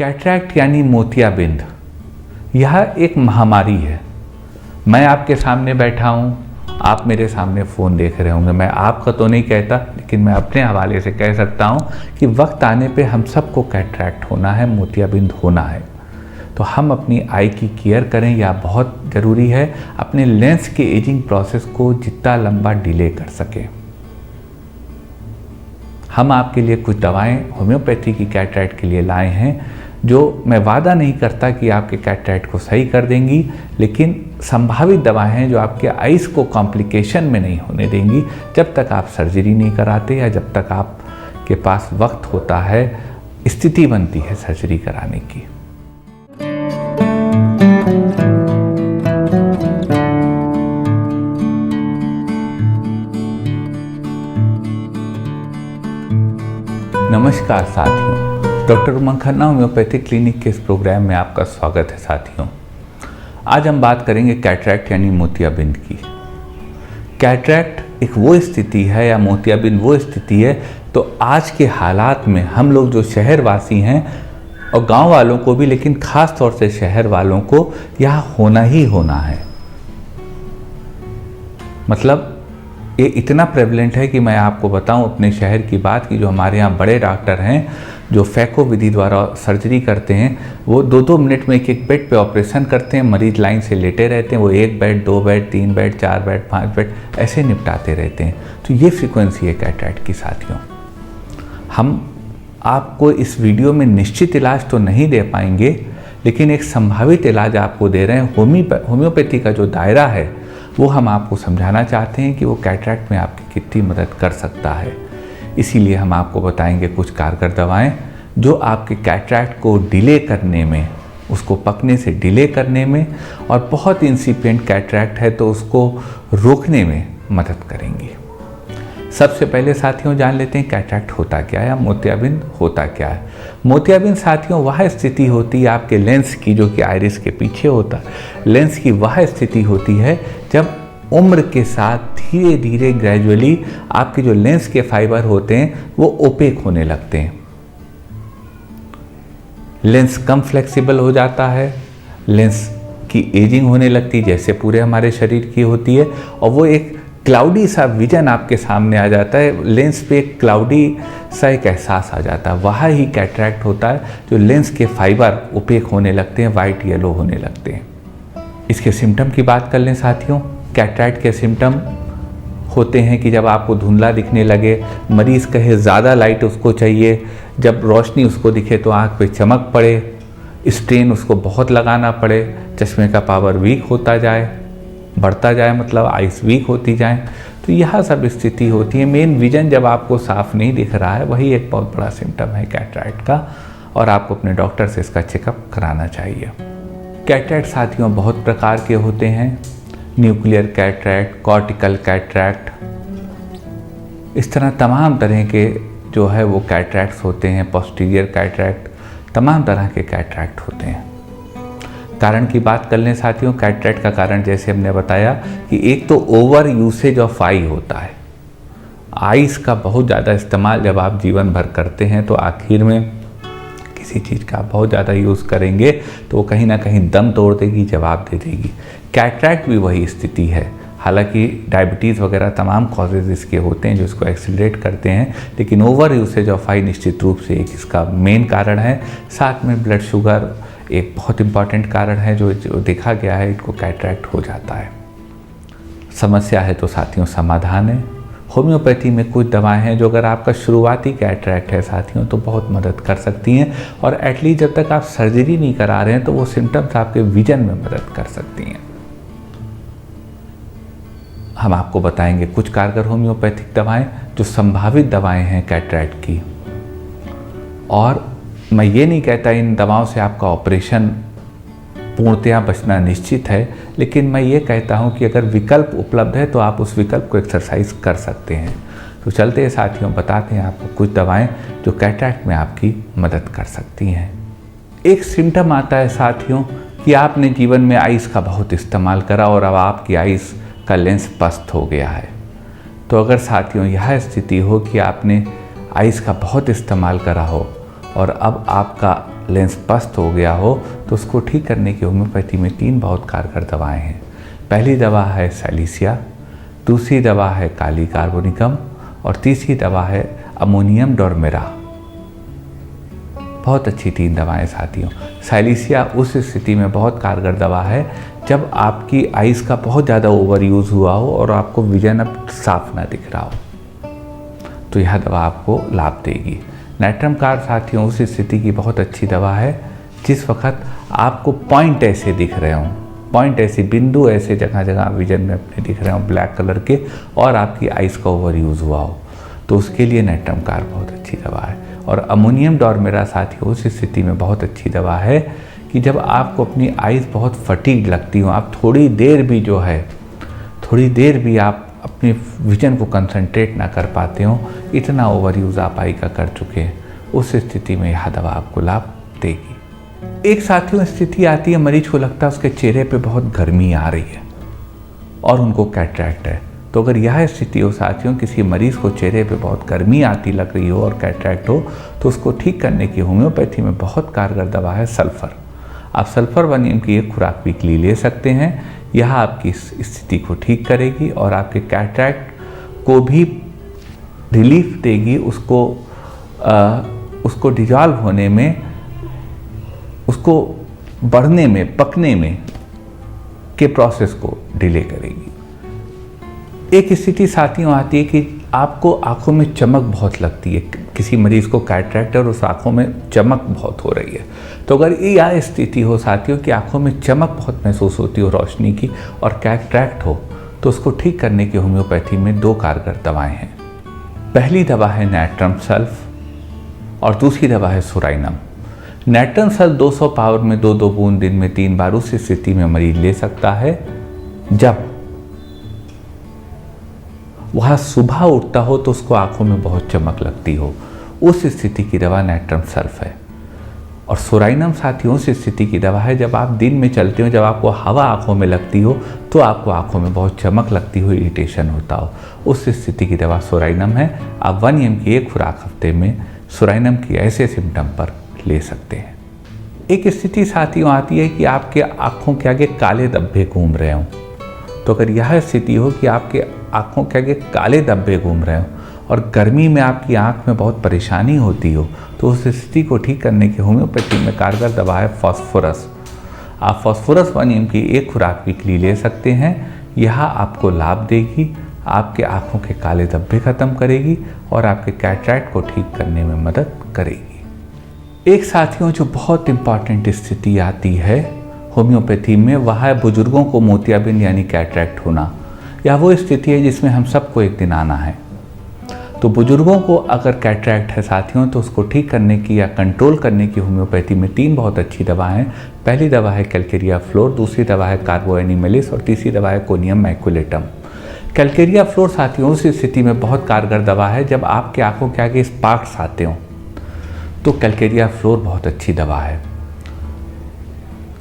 Cataract यानी मोतियाबिंद, यह एक महामारी है। मैं आपके सामने बैठा हूँ, आप मेरे सामने फ़ोन देख रहे होंगे। मैं आपका तो नहीं कहता, लेकिन मैं अपने हवाले से कह सकता हूँ कि वक्त आने पे हम सबको कैटरैक्ट होना है, मोतियाबिंद होना है। तो हम अपनी आई की केयर करें, यह बहुत ज़रूरी है। अपने लेंस के एजिंग प्रोसेस को जितना लंबा डिले कर सकें। हम आपके लिए कुछ दवाएं होम्योपैथी की कैटरैक्ट के लिए लाए हैं, जो मैं वादा नहीं करता कि आपके कैटरैक्ट को सही कर देंगी, लेकिन संभावित दवाएं हैं जो आपके आइज़ को कॉम्प्लिकेशन में नहीं होने देंगी जब तक आप सर्जरी नहीं कराते या जब तक आपके पास वक्त होता है, स्थिति बनती है सर्जरी कराने की। नमस्कार साथियों, डॉक्टर उमंग खन्ना होम्योपैथिक क्लिनिक के इस प्रोग्राम में आपका स्वागत है। साथियों, आज हम बात करेंगे कैटरैक्ट यानी मोतियाबिंद की। कैटरैक्ट एक वो स्थिति है या मोतियाबिंद वो स्थिति है, तो आज के हालात में हम लोग जो शहरवासी हैं और गांव वालों को भी, लेकिन ख़ास तौर से शहर वालों को यह होना ही होना है। मतलब ये इतना प्रेवलेंट है कि मैं आपको बताऊं अपने शहर की बात की, जो हमारे यहाँ बड़े डॉक्टर हैं जो फैको विधि द्वारा सर्जरी करते हैं, वो 2-2 मिनट में एक बेड पे ऑपरेशन करते हैं। मरीज लाइन से लेटे रहते हैं, वो 1 bed, 2 bed, 3 bed, 4 bed, 5 bed ऐसे निपटाते रहते हैं। तो ये फ्रीक्वेंसी है कैटरैक्ट की। साथियों, हम आपको इस वीडियो में निश्चित इलाज तो नहीं दे पाएंगे, लेकिन एक संभावित इलाज आपको दे रहे हैं। होम्योपैथी का जो दायरा है वो हम आपको समझाना चाहते हैं कि वो कैटरैक्ट में आपकी कितनी मदद कर सकता है। इसीलिए हम आपको बताएंगे कुछ कारगर दवाएं जो आपके कैटरैक्ट को डिले करने में, उसको पकने से डिले करने में, और बहुत इंसिपिएंट कैटरैक्ट है तो उसको रोकने में मदद करेंगी। सबसे पहले साथियों जान लेते हैं कैटरैक्ट होता क्या है या मोतियाबिंद होता क्या है। मोतियाबिंद साथियों वह स्थिति होती है आपके लेंस की, जो कि आइरिस के पीछे होता है। लेंस की वह स्थिति होती है जब उम्र के साथ धीरे धीरे ग्रेजुअली आपके जो लेंस के फाइबर होते हैं वो ओपेक होने लगते हैं। लेंस कम फ्लेक्सिबल हो जाता है, लेंस की एजिंग होने लगती है जैसे पूरे हमारे शरीर की होती है, और वो एक क्लाउडी सा विजन आपके सामने आ जाता है। लेंस पे एक क्लाउडी सा एक एहसास आ जाता है। वह ही कैटरैक्ट होता है, जो लेंस के फाइबर ओपेक होने लगते हैं, वाइट येलो होने लगते हैं। इसके सिम्टम की बात कर लें साथियों। कैटरैक्ट के सिम्टम होते हैं कि जब आपको धुंधला दिखने लगे, मरीज़ कहे ज़्यादा लाइट उसको चाहिए, जब रोशनी उसको दिखे तो आँख पे चमक पड़े, स्ट्रेन उसको बहुत लगाना पड़े, चश्मे का पावर वीक होता जाए, बढ़ता जाए, मतलब आइस वीक होती जाए। तो यह सब स्थिति होती है। मेन विजन जब आपको साफ नहीं दिख रहा है, वही एक बहुत बड़ा सिम्टम है कैटरैक्ट का, और आपको अपने डॉक्टर से इसका चेकअप कराना चाहिए। कैटरैक्ट साथियों बहुत प्रकार के होते हैं। न्यूक्लियर कैटरैक्ट, कॉर्टिकल कैटरैक्ट, इस तरह तमाम तरह के जो है वो कैटरैक्ट्स होते हैं। पोस्टीरियर कैटरैक्ट, तमाम तरह के कैटरैक्ट होते हैं। कारण की बात कर लें साथियों, कैटरैक्ट का कारण जैसे हमने बताया कि एक तो ओवर यूसेज ऑफ आई होता है। आइस का बहुत ज़्यादा इस्तेमाल जब आप जीवन भर करते हैं तो आखिर में किसी चीज़ का बहुत ज़्यादा यूज़ करेंगे तो वो कहीं ना कहीं दम तोड़ देगी, जवाब दे देगी। कैटरैक्ट भी वही स्थिति है। हालांकि डायबिटीज़ वगैरह तमाम कॉजेज़ इसके होते हैं जो इसको एक्सीलरेट करते हैं, लेकिन ओवर यूसेज ऑफ आई निश्चित रूप से एक इसका मेन कारण है। साथ में ब्लड शुगर एक बहुत इंपॉर्टेंट कारण है जो देखा गया है, इनको कैटरैक्ट हो जाता है। समस्या है तो साथियों समाधान है। होम्योपैथी में कुछ दवाएं हैं जो अगर आपका शुरुआती कैटरैक्ट है साथियों तो बहुत मदद कर सकती हैं, और एटलीस्ट जब तक आप सर्जरी नहीं करा रहे हैं तो वो सिम्टम्स आपके विजन में मदद कर सकती हैं। हम आपको बताएंगे कुछ कारगर होम्योपैथिक दवाएं जो संभावित दवाएं हैं कैटरैक्ट की। और मैं ये नहीं कहता इन दवाओं से आपका ऑपरेशन पूर्णतया बचना निश्चित है, लेकिन मैं ये कहता हूँ कि अगर विकल्प उपलब्ध है तो आप उस विकल्प को एक्सरसाइज कर सकते हैं। तो चलते हैं साथियों, बताते हैं आपको कुछ दवाएं जो कैटरैक्ट में आपकी मदद कर सकती हैं। एक सिम्टम आता है साथियों कि आपने जीवन में आइस का बहुत इस्तेमाल करा और अब आपकी आइस का लेंस पस्त हो गया है। तो अगर साथियों यह स्थिति हो कि आपने आइस का बहुत इस्तेमाल करा हो और अब आपका लेंस पस्त हो गया हो तो उसको ठीक करने की होम्योपैथी में 3 बहुत कारगर दवाएं हैं। पहली दवा है सैलिसिया, दूसरी दवा है काली कार्बोनिकम और तीसरी दवा है अमोनियम डोरमेरा। बहुत अच्छी 3 दवाएं साथियों। सैलिसिया उस स्थिति में बहुत कारगर दवा है जब आपकी आइज़ का बहुत ज़्यादा ओवर यूज़ हुआ हो और आपको विजन अब साफ ना दिख रहा हो, तो यह दवा आपको लाभ देगी। नाइट्रम कार साथियों उस स्थिति की बहुत अच्छी दवा है जिस वक्त आपको पॉइंट ऐसे दिख रहे हों, पॉइंट ऐसे बिंदु ऐसे जगह जगह विजन में अपने दिख रहे हों ब्लैक कलर के और आपकी आइज़ का ओवर यूज़ हुआ हो, तो उसके लिए नाइट्रम कार बहुत अच्छी दवा है। और अमोनियम डोरमेरा साथियों उस स्थिति में बहुत अच्छी दवा है कि जब आपको अपनी आइज़ बहुत फटीग लगती हो, आप थोड़ी देर भी आप अपने विजन को कंसंट्रेट ना कर पाते हो, इतना ओवर यूज़ आप आई का कर चुके हैं, उस स्थिति में यह दवा आपको लाभ देगी। एक साथियों स्थिति आती है, मरीज को लगता है उसके चेहरे पे बहुत गर्मी आ रही है और उनको कैटरैक्ट है। तो अगर यह स्थिति हो साथियों, किसी मरीज़ को चेहरे पे बहुत गर्मी आती लग रही हो और कैटरैक्ट हो, तो उसको ठीक करने की होम्योपैथी में बहुत कारगर दवा है सल्फ़र। आप सल्फ़र 1 mg की एक खुराक वीकली ले सकते हैं। यह आपकी इस स्थिति को ठीक करेगी और आपके कैटरैक्ट को भी रिलीफ देगी, उसको डिजॉल्व होने में, उसको बढ़ने में, पकने में के प्रोसेस को डिले करेगी। एक स्थिति साथियों आती है कि आपको आंखों में चमक बहुत लगती है, किसी मरीज़ को कैटरैक्ट है और उस आंखों में चमक बहुत हो रही है। तो अगर यह स्थिति हो साथियों कि आंखों में चमक बहुत महसूस होती हो रोशनी की और कैटरैक्ट हो, तो उसको ठीक करने की होम्योपैथी में 2 कारगर दवाएं हैं। पहली दवा है नाइट्रम सल्फ और दूसरी दवा है सोराइनम। नाइट्रम सल्फ 200 पावर में 2-2 बूंद दिन में 3 बार उस स्थिति में मरीज ले सकता है जब वह सुबह उठता हो तो उसको आंखों में बहुत चमक लगती हो, उस स्थिति की दवा नाइट्रम सल्फ है। और सोराइनम साथियों उस स्थिति की दवा है जब आप दिन में चलते हो, जब आपको हवा आंखों में लगती हो तो आपको आंखों में बहुत चमक लगती हो, इरिटेशन होता हो, उस स्थिति की दवा सोराइनम है। आप 1 mg की एक खुराक हफ्ते में सोराइनम की ऐसे सिम्टम पर ले सकते हैं। एक स्थिति साथियों आती है कि आपके आँखों के आगे काले धब्बे घूम रहे हों। तो अगर यह स्थिति हो कि आपके आँखों के आगे काले धब्बे घूम रहे हों और गर्मी में आपकी आँख में बहुत परेशानी होती हो, तो उस स्थिति को ठीक करने की होम्योपैथी में कारगर दवा है फॉस्फोरस। आप फॉस्फोरस 1 mg की एक खुराक वीकली ले सकते हैं। यह आपको लाभ देगी, आपके आँखों के काले धब्बे खत्म करेगी और आपके कैटरैक्ट को ठीक करने में मदद करेगी। एक साथियों जो बहुत इम्पॉर्टेंट स्थिति आती है होम्योपैथी में, वह है बुजुर्गों को मोतियाबिंद यानी कैटरैक्ट होना। यह वो स्थिति है जिसमें हम सबको एक दिन आना है। तो बुजुर्गों को अगर कैटरैक्ट है साथियों, तो उसको ठीक करने की या कंट्रोल करने की होम्योपैथी में 3 बहुत अच्छी दवा हैं। पहली दवा है कैलकेरिया फ्लोर, दूसरी दवा है कार्बो एनिमलिस और तीसरी दवा है कोनियम मैकुलेटम। कैलकेरिया फ्लोर साथियों उस स्थिति में बहुत कारगर दवा है जब आपके आंखों के आगे स्पार्क्स आते हों, तो कैलकेरिया फ्लोर बहुत अच्छी दवा है।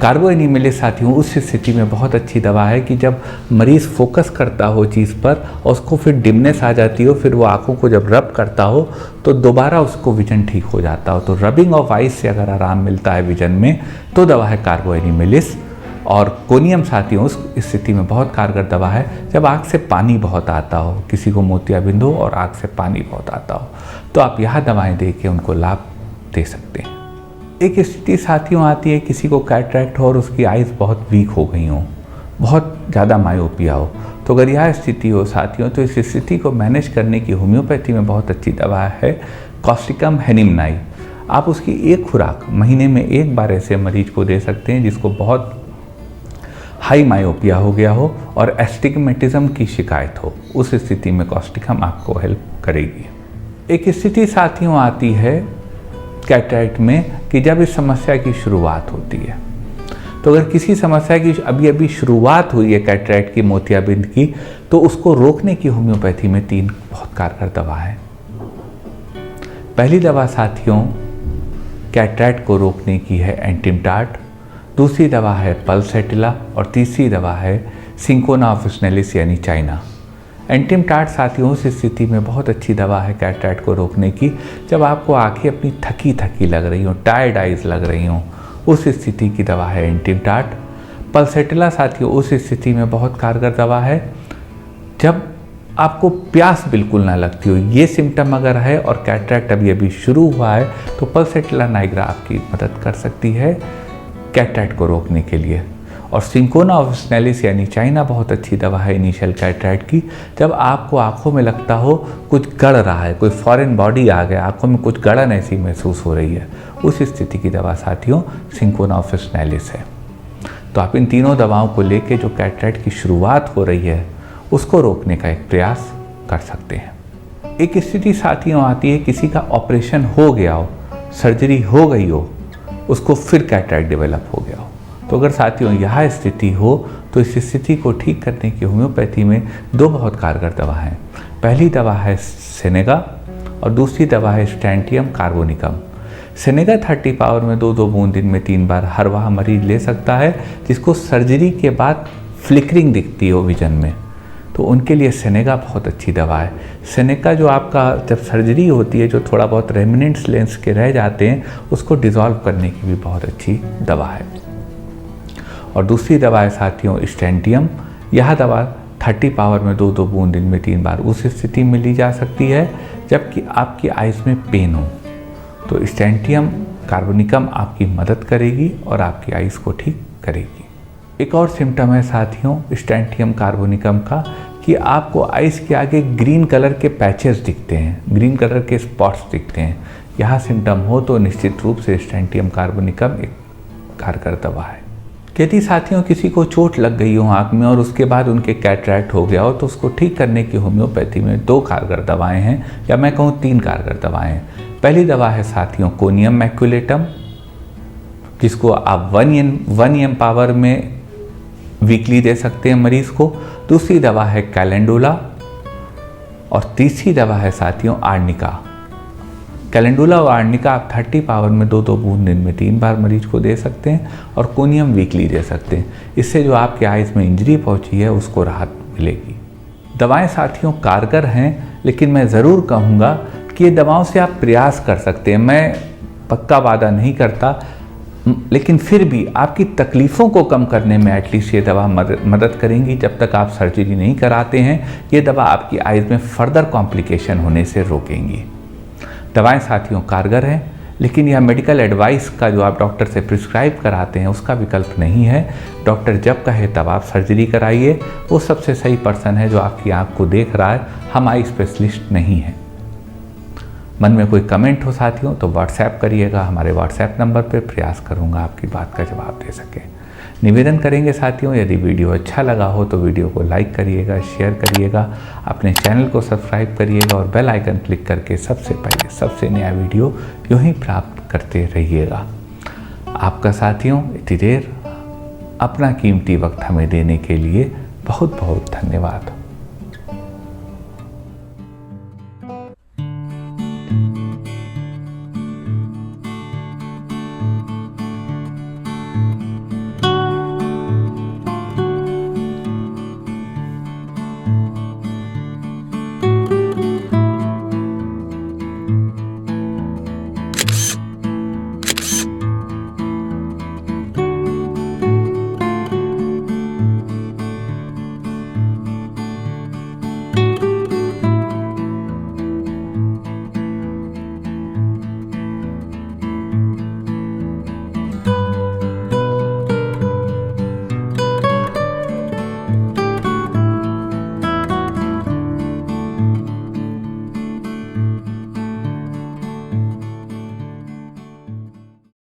कार्बो एनिमलिस साथियों उस स्थिति में बहुत अच्छी दवा है कि जब मरीज़ फोकस करता हो चीज़ पर और उसको फिर डिमनेस आ जाती हो, फिर वो आंखों को जब रब करता हो तो दोबारा उसको विजन ठीक हो जाता हो। तो रबिंग ऑफ आइज से अगर आराम मिलता है विजन में, तो दवा है कार्बो एनिमलिस। और कोनियम साथियों उस स्थिति में बहुत कारगर दवा है जब आँख से पानी बहुत आता हो, किसी को मोतियाबिंद हो और आँख से पानी बहुत आता हो, तो आप यह दवाएँ दे के उनको लाभ दे सकते हैं। एक स्थिति साथियों आती है किसी को कैटरैक्ट हो और उसकी आइज़ बहुत वीक हो गई हो, बहुत ज़्यादा मायोपिया हो। तो अगर यह स्थिति हो साथियों, तो इस स्थिति को मैनेज करने की होम्योपैथी में बहुत अच्छी दवा है कॉस्टिकम हेनिमनाई। आप उसकी एक खुराक महीने में 1 बार ऐसे मरीज को दे सकते हैं जिसको बहुत हाई मायोपिया हो गया हो और एस्टिग्मेटिज्म की शिकायत हो। उस स्थिति में कॉस्टिकम आपको हेल्प करेगी। एक स्थिति साथियों आती है कैटरैक्ट में कि जब इस समस्या की शुरुआत होती है, तो अगर किसी समस्या की अभी शुरुआत हुई है कैटरैक्ट की, मोतियाबिंद की, तो उसको रोकने की होम्योपैथी में 3 बहुत कारगर दवा है। पहली दवा साथियों कैटरैक्ट को रोकने की है एंटिमटाट, दूसरी दवा है पल्सेटिला और तीसरी दवा है सिंकोना ऑफ स्नेलिस यानी चाइना। एंटिमटाट साथियों उस स्थिति में बहुत अच्छी दवा है कैटरैक्ट को रोकने की, जब आपको आंखें अपनी थकी थकी लग रही हो, टायर्ड आइज लग रही हो, उस स्थिति की दवा है एंटिमटाट। पल्सेटिला साथियों उस स्थिति में बहुत कारगर दवा है जब आपको प्यास बिल्कुल ना लगती हो। ये सिम्टम अगर है और कैटरैक्ट अभी अभी शुरू हुआ है तो पल्सेटिला नाइग्रा आपकी मदद कर सकती है कैटरैक्ट को रोकने के लिए। और सिंकोना ऑफिसिनालिस यानी चाइना बहुत अच्छी दवा है इनिशियल कैटरैक्ट की, जब आपको आंखों में लगता हो कुछ गड़ रहा है, कोई फॉरेन बॉडी आ गया, आंखों में कुछ गड़न ऐसी महसूस हो रही है, उस स्थिति की दवा साथियों सिंकोना ऑफिसिनालिस है। तो आप इन तीनों दवाओं को लेके जो कैटरैक्ट की शुरुआत हो रही है उसको रोकने का एक प्रयास कर सकते हैं। एक स्थिति साथियों आती है किसी का ऑपरेशन हो गया हो, सर्जरी हो गई हो, उसको फिर कैटरैक्ट डेवलप हो गया हो। तो अगर साथियों यह स्थिति हो तो इस स्थिति को ठीक करने की होम्योपैथी में दो बहुत कारगर दवा हैं। पहली दवा है सेनेगा और दूसरी दवा है स्टैंटियम कार्बोनिकम। सेनेगा 30 पावर में 2-2 बूंद दिन में 3 बार हर वह मरीज ले सकता है जिसको सर्जरी के बाद फ्लिकरिंग दिखती हो विजन में, तो उनके लिए सेनेगा बहुत अच्छी दवा है। सेनेगा जो आपका जब सर्जरी होती है जो थोड़ा बहुत रेमिनेंट्स लेंस के रह जाते हैं उसको डिज़ोल्व करने की भी बहुत अच्छी दवा है। और दूसरी दवा है साथियों स्टैंटियम। यह दवा 30 पावर में 2-2 बूंद दिन में 3 बार उस स्थिति में ली जा सकती है जबकि आपकी आइज़ में पेन हो, तो स्टैंटियम कार्बोनिकम आपकी मदद करेगी और आपकी आइज़ को ठीक करेगी। एक और सिम्टम है साथियों स्टैंटियम कार्बोनिकम का कि आपको आइज़ के आगे ग्रीन कलर के पैचेस दिखते हैं, ग्रीन कलर के स्पॉट्स दिखते हैं। यह सिम्टम हो तो निश्चित रूप से स्टैंटियम कार्बोनिकम एक कारगर दवा है। यदि साथियों किसी को चोट लग गई हो आँख में और उसके बाद उनके कैटरैक्ट हो गया हो तो उसको ठीक करने की होम्योपैथी में 2 कारगर दवाएं हैं, या मैं कहूँ 3 कारगर दवाएं हैं। पहली दवा है साथियों कोनियम मैक्युलेटम, जिसको आप 1 एम पावर में वीकली दे सकते हैं मरीज को। दूसरी दवा है कैलेंडुला और तीसरी दवा है साथियों आर्निका। कैलेंडुला और आर्निका आप 30 पावर में 2-2 बूंद दिन में 3 बार मरीज को दे सकते हैं और कोनियम वीकली दे सकते हैं। इससे जो आपके आइज़ में इंजरी पहुंची है उसको राहत मिलेगी। दवाएं साथियों कारगर हैं, लेकिन मैं ज़रूर कहूँगा कि ये दवाओं से आप प्रयास कर सकते हैं। मैं पक्का वादा नहीं करता, लेकिन फिर भी आपकी तकलीफ़ों को कम करने में एटलीस्ट ये दवा मदद करेंगी। जब तक आप सर्जरी नहीं कराते हैं ये दवा आपकी आइज़ में फर्दर कॉम्प्लिकेशन होने से रोकेंगी। दवाएं साथियों कारगर हैं, लेकिन यह मेडिकल एडवाइस का जो आप डॉक्टर से प्रिस्क्राइब कराते हैं उसका विकल्प नहीं है। डॉक्टर जब कहे तब आप सर्जरी कराइए, वो सबसे सही पर्सन है जो आपकी आँख को देख रहा है, हम आई स्पेशलिस्ट नहीं हैं। मन में कोई कमेंट हो साथियों तो व्हाट्सएप करिएगा, हमारे व्हाट्सएप नंबर पर प्रयास करूँगा आपकी बात का जवाब दे सकें। निवेदन करेंगे साथियों यदि वीडियो अच्छा लगा हो तो वीडियो को लाइक करिएगा, शेयर करिएगा, अपने चैनल को सब्सक्राइब करिएगा और बेल आइकन क्लिक करके सबसे पहले सबसे नया वीडियो यूँ ही प्राप्त करते रहिएगा। आपका साथियों इतनी देर अपना कीमती वक्त हमें देने के लिए बहुत बहुत धन्यवाद।